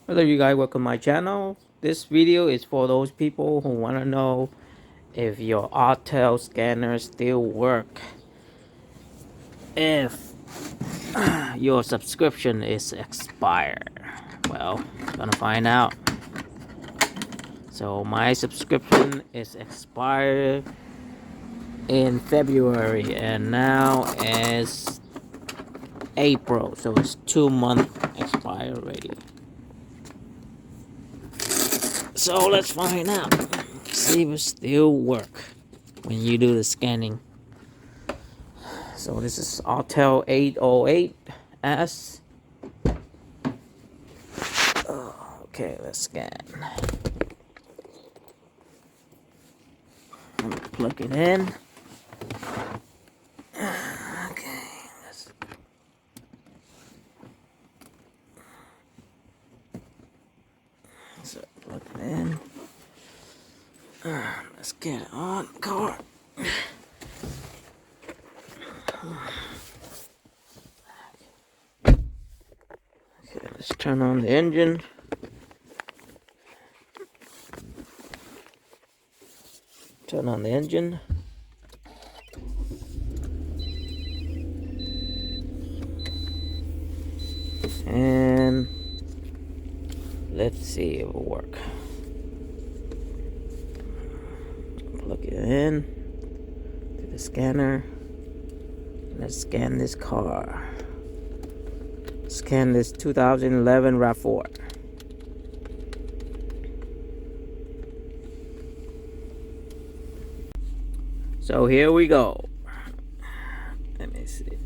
Hello you guys, welcome to my channel. This video is for those people who want to know if your Autel scanner still work if your subscription is expired. Well, gonna find out. So my subscription is expired in February and now is April, so it's 2 months expired already. So let's find out. See if it still work when you do the scanning. So this is Autel 808S. Okay, let's scan. Plug it in. Okay, so plug it in. Let's get it on card. Okay, let's turn on the engine. Turn on the engine. And let's see if it will work. Plug it in to the scanner. Let's scan this car. Scan this 2011 RAV4. So here we go. Let me see.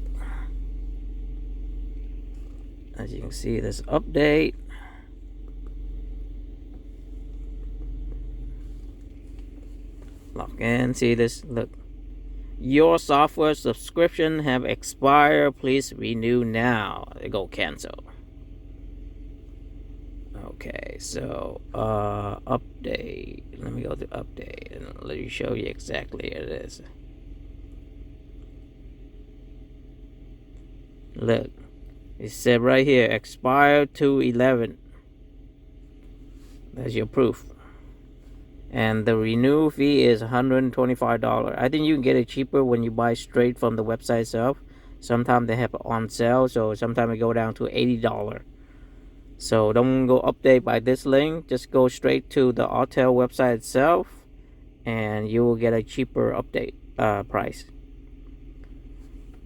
As you can see, this update. Log in. See this? Look. Your software subscription have expired. Please renew now. They go cancel. Okay, so update. Let me go to update and let me show you exactly what it is. Look, it said right here, expired 2/11. That's your proof. And the renew fee is $125. I think you can get it cheaper when you buy straight from the website itself. Sometimes they have it on sale, so sometimes it go down to $80. So don't go update by this link. Just go straight to the Autel website itself, and you will get a cheaper update price.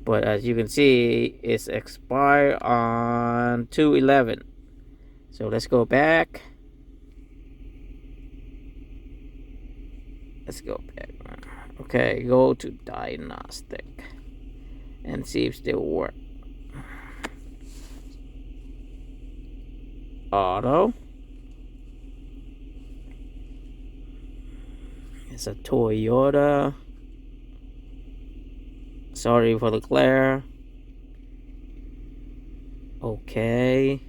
But as you can see, it's expired on 2/11. So let's go back. Let's go back. Okay, go to diagnostic and see if it still works. Auto. It's a Toyota. Sorry for the glare. Okay.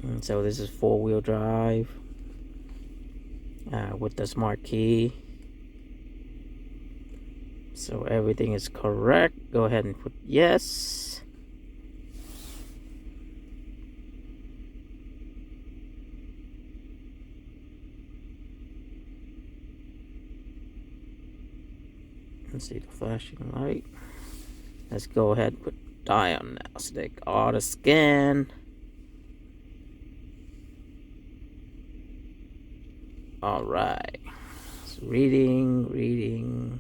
And so this is 4-wheel drive with the smart key. So everything is correct. Go ahead and put yes. Let's see the flashing light. Let's go ahead and put diagnostic auto scan. All right. It's reading.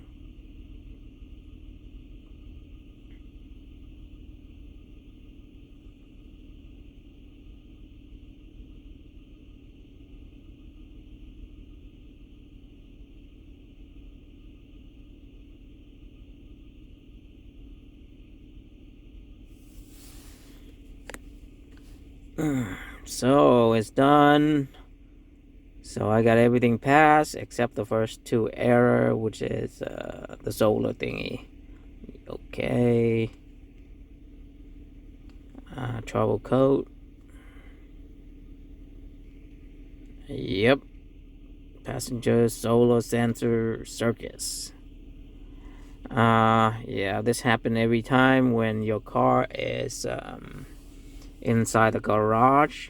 So it's done. So I got everything passed except the first two error, which is the solar thingy. Okay. Trouble code. Yep. Passenger solar sensor circuits. Yeah, this happens every time when your car is inside the garage,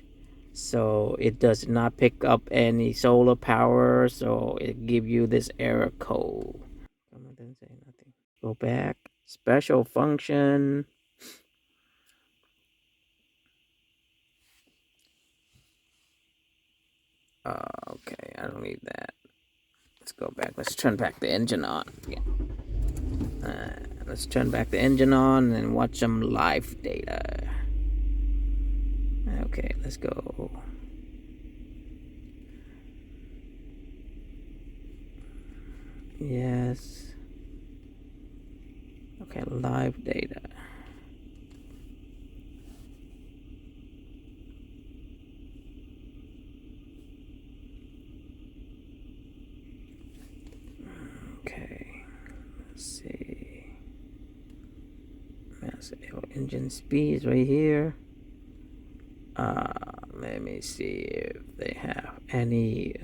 so it does not pick up any solar power, so it give you this error code. Didn't say nothing. Go back. Special function. Okay, I don't need that. Let's go back. Let's turn back the engine on. Yeah. Let's turn back the engine on and watch some live data. Okay, let's go. Yes. Okay, live data. Okay, let's see. Mass engine speed is right here. Let me see if they have any.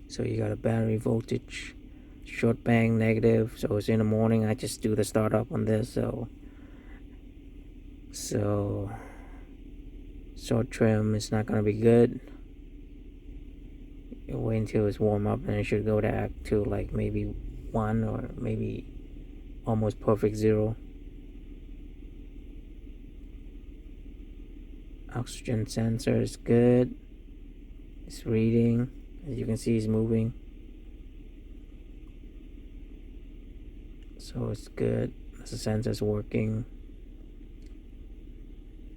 So you got a battery voltage, short bang negative. So it's in the morning. I just do the startup on this. So short trim is not gonna be good. You wait until it's warm up, and it should go back to like maybe 1 or maybe almost perfect 0. Oxygen sensor is good. It's reading. As you can see, it's moving. So it's good. The sensor's working.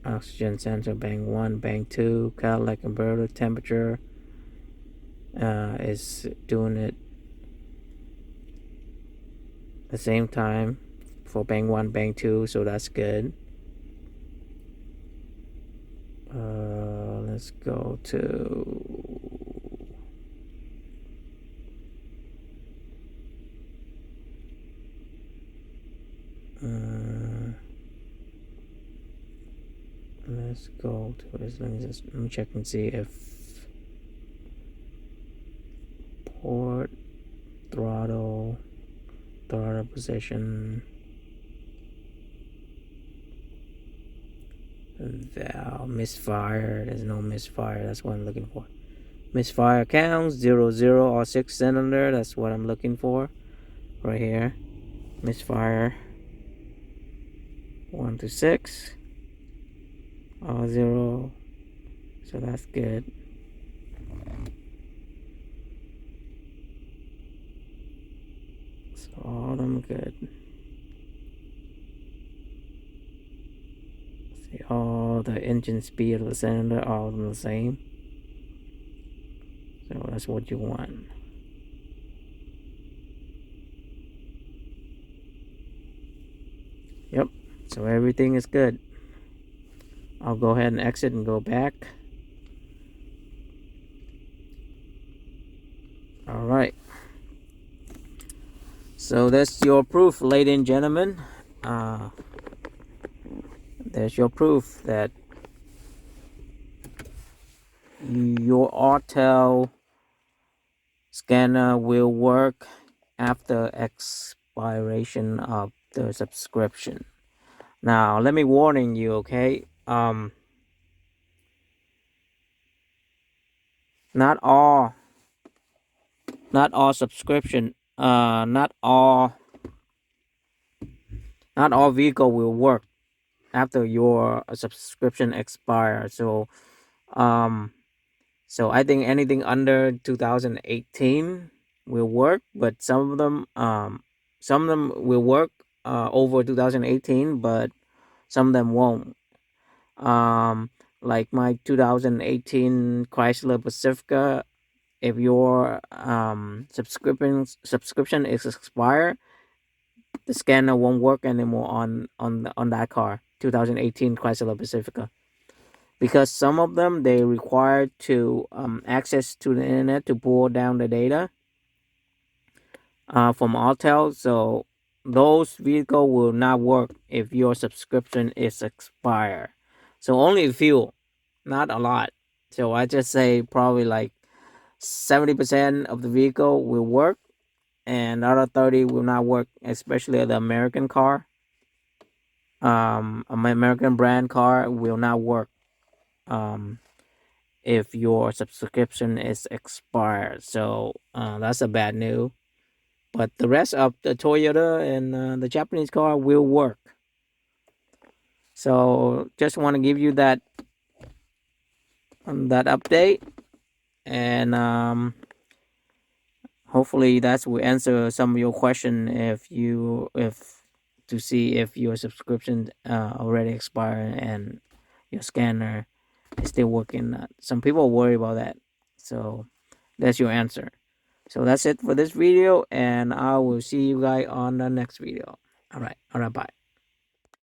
Oxygen sensor bang 1, bang 2. Catalytic converter temperature is doing it the same time for bang 1, bang 2. So that's good. Let's go to let's go to this. Let me check and see if port throttle position valve misfire. There's no misfire. That's what I'm looking for. Misfire counts 0 0 or 6 cylinder. That's what I'm looking for right here. Misfire 1 to 6 or 0. So that's good. So all of them good. See, all the engine speed of the cylinder, all of them the same. So that's what you want. Yep. So everything is good. I'll go ahead and exit and go back. All right. So that's your proof, ladies and gentlemen. There's your proof that your Autel scanner will work after expiration of the subscription. Now, let me warning you, okay? Not all subscription, not all vehicle will work after your subscription expires. So I think anything under 2018 will work, but some of them will work over 2018, but some of them won't. Like my 2018 Chrysler Pacifica, if your subscription is expired, the scanner won't work anymore on that car, 2018 Chrysler Pacifica, because some of them they require to access to the internet to pull down the data from Autel. So those vehicles will not work if your subscription is expired. So only a few, not a lot. So I just say probably like 70% of the vehicle will work, and the other 30 will not work, especially the American car. An American brand car will not work um, if your subscription is expired. So that's a bad news. But the rest of the Toyota and the Japanese car will work. So just want to give you that update, and hopefully that will answer some of your question if to see if your subscription already expired and your scanner is still working. Some people worry about that, so that's your answer. So that's it for this video, and I will see you guys on the next video. All right, bye.